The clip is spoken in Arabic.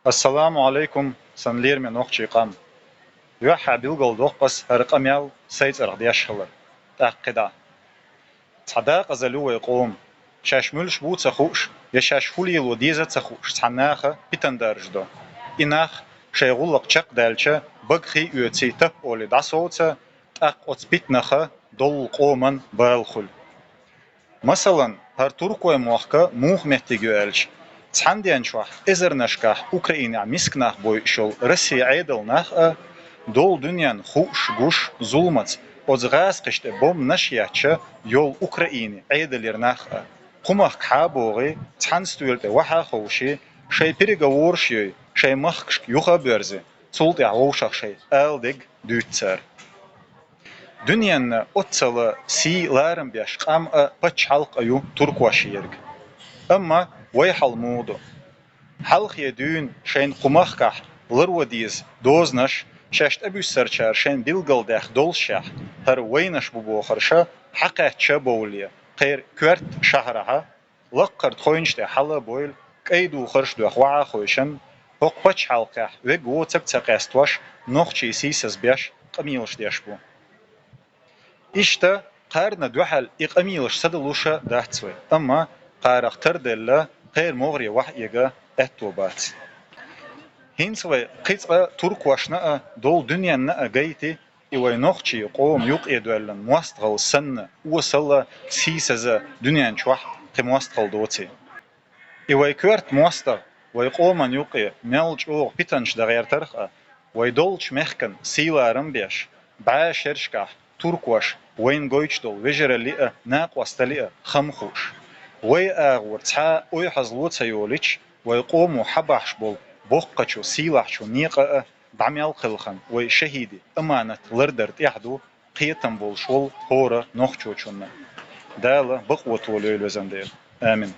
السلام عليكم سنلير من وقت قام يوحى بيلقل دوقس هرقم يال سيد أرغدياش خلر تأقدا صداق زلو يقوم شاش ملش بو تخوش يشاش فولي الوديزة تخوش تحناخ بيتن دارجدو إناخ شيغولق چق دالچه بغخي يوتي تب أولي داسوتا تأق أتبيتنخ دول قومن بالخل مثلا هر تركوي موخكا موخ محتاجو ألش تحنديان شوح إزر نشكاح أوكرانيا مسكناح بوي شول روسيا عيدل ناخ دول دنيان خوش جوش ظلمت أزغاز قشت بوم نشياتش يول أوكراني عيدل ناخ قمخ حابوغي تحنستويلت وحا خوشي شي بيريغا ورشي شي مخكش يوخا بيرزي تولت يعوشخ شي ألدق دوتسر دنيان أتصل سي لارم بيش قام بتش حلق أيو تركواشيرج أما ويحل مودو حلق يدون شين قمخكح لروديز دوزنش شاشت أبو سرچار شين بيلغل داخ دولشاح هر وينش ببوخرشا حقا تشابوليا قير كورت شهرها لقرد خوينش دا حلا بويل كيدو خرش دو أخوعا خويشن هق بتش حلقح ويقو تقاستوش نوخشي سيسز بيش قميلش ديشبو إشتا قارنا دوحل إقاميلش سدلوشا داحتسوي أما قارق تردل غير مغري وحيقا أتوبات هينسوي قيتقا تركواشنا دول دنيا نا جيتي إيوي نوخشي قوم يوق إدوالن موستغل سن وصل سيسز دنيا نشوح قموستغل دوتي إيوي كورت موستغ ويقومن يوقي ملج أوغ بيتنش دغير ترخا ويدولش مخكن سيلا رمبيش بعاشرشكاح تركواش وين جويتشدول ويجرلي ناق واستلي خمخوش وي اغور تحا اوي حزلوت يوليش ويقوموا حباحش بول بوقچو سيلاحشو نيقا بعمل خلخن وي شهيدي امانة لردرت يحدو قيتن بول شول هورا نوخچوچون دالا بقوة وليل وزنديل آمين